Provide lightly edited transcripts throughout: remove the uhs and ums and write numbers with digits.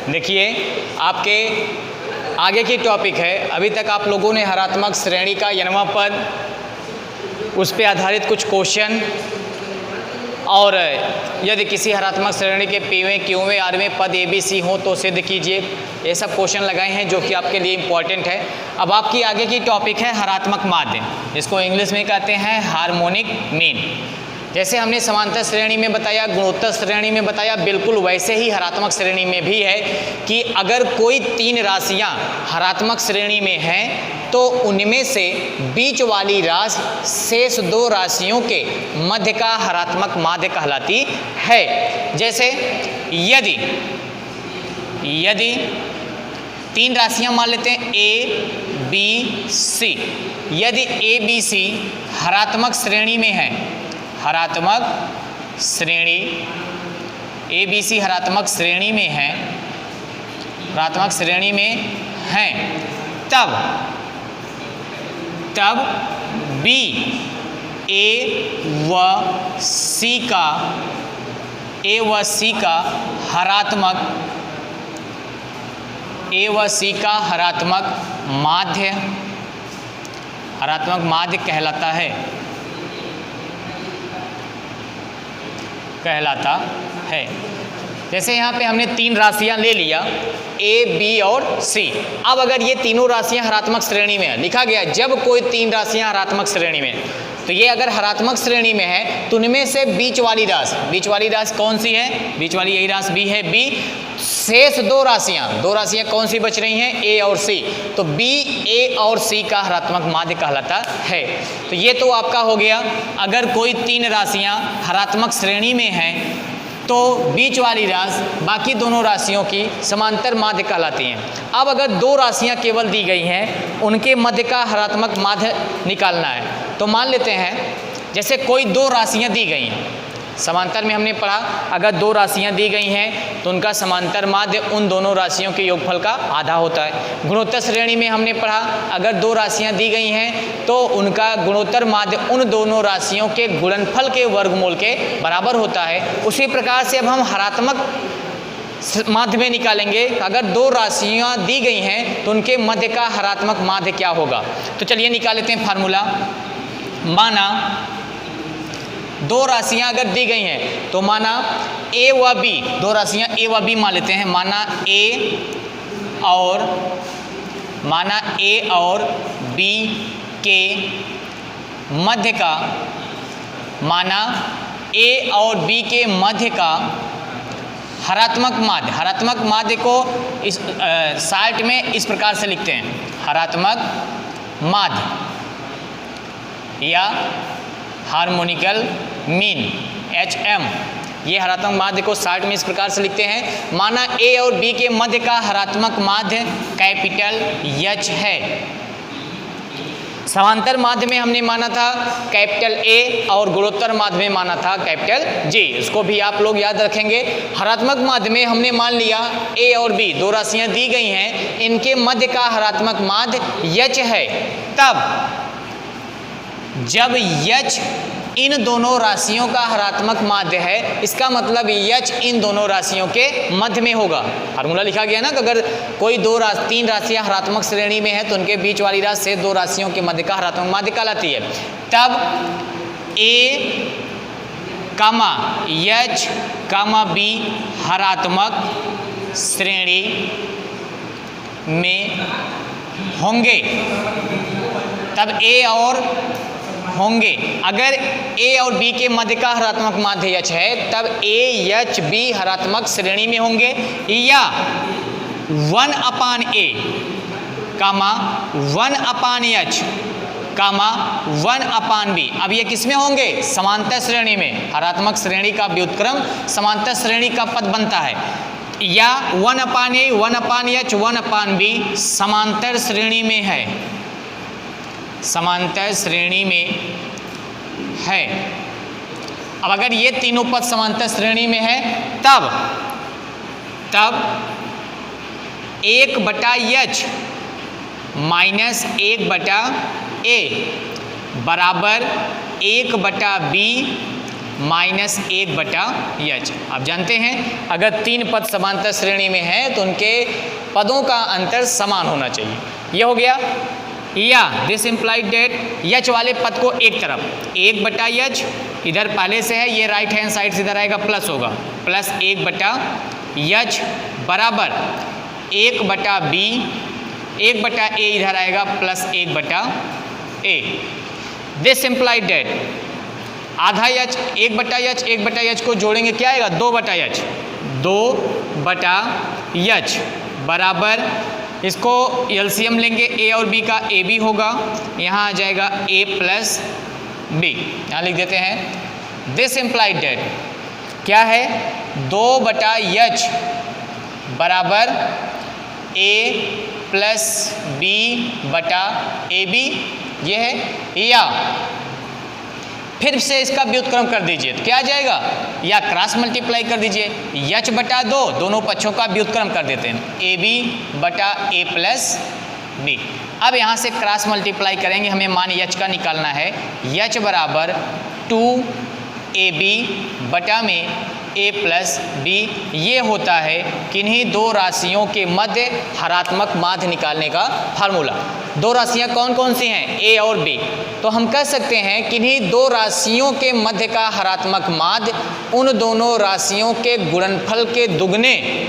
देखिए, आपके आगे की टॉपिक है, अभी तक आप लोगों ने हरात्मक श्रेणी का n वां पद, उस पे आधारित कुछ क्वेश्चन और यदि किसी हरात्मक श्रेणी के पीवें क्यूवें आरवें पद ए बी सी हो तो सिद्ध कीजिए। ये सब क्वेश्चन लगाए हैं जो कि आपके लिए इम्पॉर्टेंट है। अब आपकी आगे की टॉपिक है हरात्मक माध्य, जिसको इंग्लिश में कहते हैं हार्मोनिक मीन। जैसे हमने समांतर श्रेणी में बताया, गुणोत्तर श्रेणी में बताया, बिल्कुल वैसे ही हरात्मक श्रेणी में भी है कि अगर कोई तीन राशियां हरात्मक श्रेणी में हैं तो उनमें से बीच वाली राशि शेष दो राशियों के मध्य का हरात्मक माध्य कहलाती है। जैसे यदि तीन राशियां मान लेते हैं ए बी सी, यदि ए बी सी हरात्मक श्रेणी में है, हरात्मक श्रेणी ए बी सी हरात्मक श्रेणी में है, हरात्मक श्रेणी में हैं, तब बी ए व सी का हरात्मक माध्य कहलाता है। जैसे यहाँ पे हमने तीन राशियाँ ले लिया ए बी और सी। अब अगर ये तीनों राशियाँ हरात्मक श्रेणी में है, लिखा गया जब कोई तीन राशियाँ हरात्मक श्रेणी में, तो ये अगर हरात्मक श्रेणी में है तो उनमें से बीच वाली राशि कौन सी है? बीच वाली यही राशि बी है। बी शेष दो राशियाँ कौन सी बच रही हैं? ए और सी। तो बी ए और सी का हरात्मक माध्य कहलाता है। तो ये तो आपका हो गया, अगर कोई तीन राशियाँ हरात्मक श्रेणी में हैं तो बीच वाली राशि बाकी दोनों राशियों की समांतर माध्य कहलाती हैं। अब अगर दो राशियां केवल दी गई हैं, उनके मध्य का हरात्मक माध्य निकालना है। तो मान लेते हैं जैसे कोई दो राशियां दी गई हैं, समांतर में हमने पढ़ा अगर दो राशियां दी गई हैं तो उनका समांतर माध्य उन दोनों राशियों के योगफल का आधा होता है। गुणोत्तर श्रेणी में हमने पढ़ा अगर दो राशियां दी गई हैं तो उनका गुणोत्तर माध्य उन दोनों राशियों के गुणनफल के वर्गमूल के बराबर होता है। उसी प्रकार से अब हम हरात्मक माध्य में निकालेंगे, अगर दो राशियां दी गई हैं तो उनके मध्य का हरात्मक माध्य क्या होगा। तो चलिए निकाल लेते हैं फार्मूला। माना दो राशियां अगर दी गई हैं तो माना ए व बी, दो राशियां ए व बी मान लेते हैं। माना ए और बी के मध्य का, हरात्मक माध्य को इस शार्ट में इस प्रकार से लिखते हैं, हरात्मक माध्य या हार्मोनिकल मीन HM। ये हरात्मक माध्य को शार्ट में इस प्रकार से लिखते हैं। माना ए और बी के मध्य का हरात्मक माध्य कैपिटल H है। समांतर माध्य में हमने माना था कैपिटल A और गुणोत्तर माध्य में माना था कैपिटल G। इसको भी आप लोग याद रखेंगे। हरात्मक माध्य में हमने मान लिया A और B दो राशियां दी गई हैं, इनके मध्य का हरात्मक माध्य H है। तब जब H इन दोनों राशियों का हरात्मक माध्य है, इसका मतलब H इन दोनों राशियों के मध्य में होगा। फार्मूला लिखा गया ना कि अगर कोई तीन राशियां हरात्मक श्रेणी में है तो उनके बीच वाली राशि से दो राशियों के मध्य का हरात्मक माध्य कहलाती है। तब A, H, B हरात्मक श्रेणी में होंगे, तब A और होंगे। अगर A और B के मध्य का हरात्मक माध्य H है तब A, H, B हरात्मक श्रेणी में होंगे। या 1/A, 1/H, 1/B। अब ये किस में होंगे? समांतर श्रेणी में। हरात्मक श्रेणी का व्युत्क्रम समांतर श्रेणी का पद बनता है। या 1/A, 1/H, 1/B समांतर श्रेणी में है, समांतर श्रेणी में है। अब अगर ये तीनों पद समांतर श्रेणी में है तब 1/H माइनस 1/A बराबर 1/B माइनस 1/h। आप जानते हैं अगर 3 पद समांतर श्रेणी में हैं तो उनके पदों का अंतर समान होना चाहिए। यह हो गया। या दिस इम्प्लाइड डेट h वाले पद को एक तरफ 1/h इधर पहले से है, ये राइट हैंड साइड से इधर आएगा प्लस होगा, प्लस 1/h बराबर 1/b, 1/a इधर आएगा plus 1/a। This implied that आधा h 1/h को जोड़ेंगे क्या आएगा 2/h, 2/h बराबर इसको एलसीएम लेंगे a और b का, a b होगा, यहाँ आ जाएगा a प्लस b, यहाँ लिख देते हैं। दिस इम्प्लाइड डेट क्या है 2/h बराबर a प्लस b/ab, ये है। या फिर से इसका व्युत्क्रम कर दीजिए तो क्या आ जाएगा, या क्रॉस मल्टीप्लाई कर दीजिए, h/2 दोनों पक्षों का व्युत्क्रम कर देते हैं, ab/a प्लस b। अब यहाँ से क्रॉस मल्टीप्लाई करेंगे, हमें मान h का निकालना है, h बराबर 2ab बटा में a प्लस b। ये होता है किन्हीं दो राशियों के मध्य हरात्मक माध्य निकालने का फार्मूला। दो राशियां कौन कौन सी हैं, a और b। तो हम कह सकते हैं किन्हीं दो राशियों के मध्य का हरात्मक माध्य उन दोनों राशियों के गुणनफल के दुगने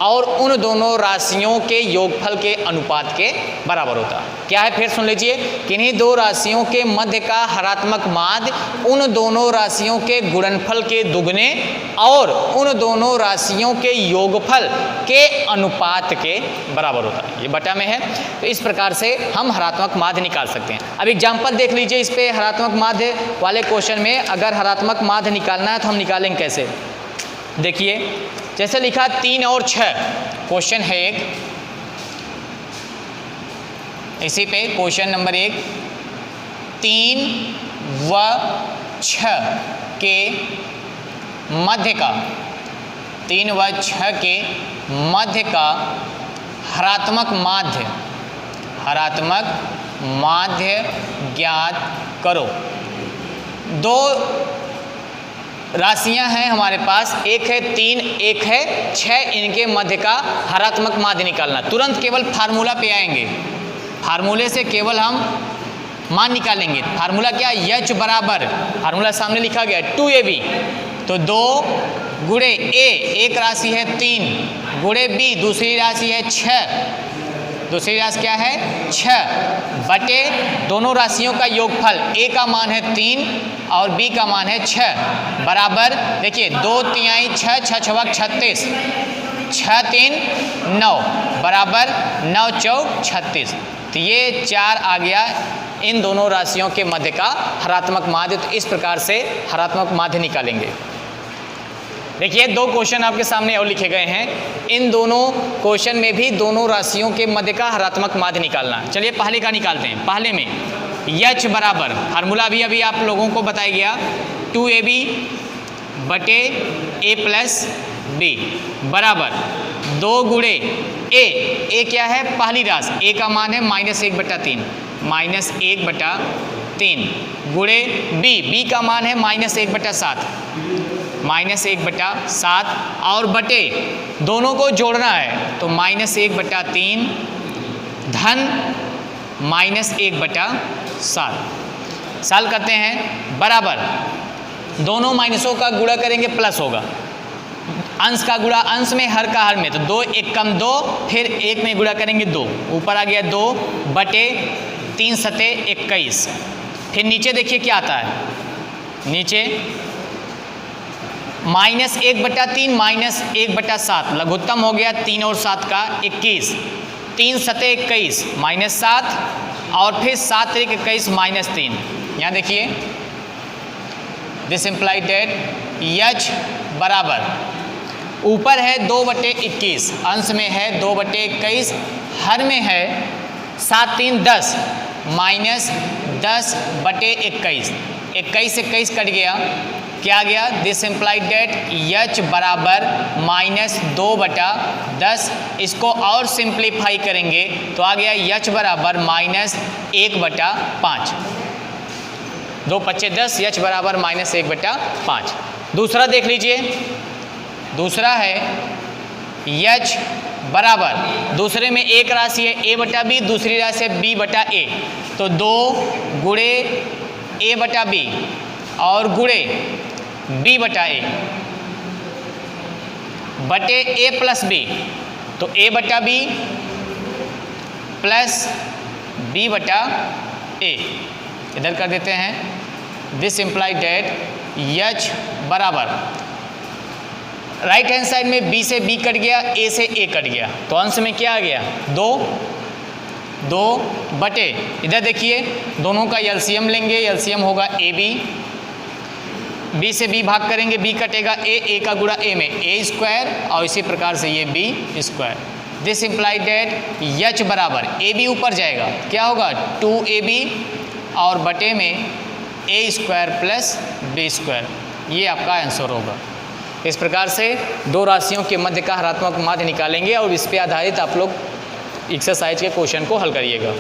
और उन दोनों राशियों के योगफल के अनुपात के बराबर होता है। क्या है, फिर सुन लीजिए, किन्हीं दो राशियों के मध्य का हरात्मक माध्य उन दोनों राशियों के गुणनफल के दुगने और उन दोनों राशियों के योगफल के अनुपात के बराबर होता है। ये बटा में है, तो इस प्रकार से हम हरात्मक माध्य निकाल सकते हैं। अब एग्जाम्पल देख लीजिए इस पे, हरात्मक माध्य वाले क्वेश्चन में अगर हरात्मक माध्य निकालना है तो हम निकालेंगे कैसे। देखिए जैसे लिखा 3 और 6, क्वेश्चन है एक, इसी पे क्वेश्चन नंबर 1, 3 व 6 के मध्य का, 3 व 6 के मध्य का हरात्मक माध्य ज्ञात करो। दो राशियां हैं हमारे पास, एक है 3, एक है 6, इनके मध्य का हरात्मक माध्य निकालना। तुरंत केवल फार्मूला पे आएंगे, फार्मूले से केवल हम मान निकालेंगे। फार्मूला क्या है, h बराबर, फार्मूला सामने लिखा गया 2ab, तो 2 गुणे a, एक राशि है 3, गुणे b दूसरी राशि है 6, दूसरी राशि क्या है 6, बटे दोनों राशियों का योगफल, a का मान है 3 और b का मान है 6, बराबर देखिए 2 तिहाई 6, 6 छवक 36, 6 3 9 बराबर 9 चौक 36। तो ये 4 आ गया इन दोनों राशियों के मध्य का हरात्मक माध्य। तो इस प्रकार से हरात्मक माध्य निकालेंगे। देखिए 2 क्वेश्चन आपके सामने और लिखे गए हैं, इन दोनों क्वेश्चन में भी दोनों राशियों के मध्य का हरात्मक माध्य निकालना। चलिए पहले का निकालते हैं। पहले में h बराबर, फार्मूला भी अभी आप लोगों को बताया गया, 2ab बटे a प्लस b बराबर 2 गुणे a क्या है पहली राशि, a का मान है -1/3, -1/3 गुणे b का मान है -1/7, -1/7 और बटे दोनों को जोड़ना है तो -1/3 धन -1/7। साल करते हैं, बराबर दोनों माइनसों का गुणा करेंगे प्लस होगा, अंश का गुणा अंश में, हर का हर में, तो 2 1 कम 2, फिर 1 में गुणा करेंगे 2, ऊपर आ गया 2 बटे 3 सते 21। फिर नीचे देखिए क्या आता है, नीचे -1/3 -1/7 लघुत्तम हो गया 3 और 7 का 21, 3 सते 21 -7 और फिर 7 त्रिक 21 -3। यहाँ देखिए दिस इम्प्लाइड डेट h बराबर ऊपर है 2/21, अंश में है 2/21, हर में है 7 3 10 -10/21, 21 से 21 कट गया, क्या गया, दिस इम्प्लाइड डेट h बराबर -2/10। इसको और सिंप्लीफाई करेंगे तो आ गया h बराबर -1/5। 2 पच्चे 10, h बराबर -1/5। दूसरा देख लीजिए, दूसरा है h बराबर, दूसरे में एक राशि है a/b, दूसरी राशि है b/a, तो 2 गुणे a/b और गुणे b/a बटे a प्लस b, तो a/b प्लस b/a इधर कर देते हैं। दिस इम्प्लाई डेट h बराबर, राइट हैंड साइड में b से b कट गया, a से a कट गया, तो अंश में क्या आ गया 2 बटे, इधर देखिए दोनों का एलसीएम लेंगे, एलसीएम होगा ab, b से b भाग करेंगे, b कटेगा a का गुणा a में a² और इसी प्रकार से ये b²। This imply that h बराबर, ab ऊपर जाएगा, क्या होगा 2ab और बटे में a² प्लस b², ये आपका आंसर होगा। इस प्रकार से दो राशियों के मध्य का हरात्मक माध्य निकालेंगे और इस पे आधारित आप लोग एक्सरसाइज के क्वेश्चन को हल करिएगा।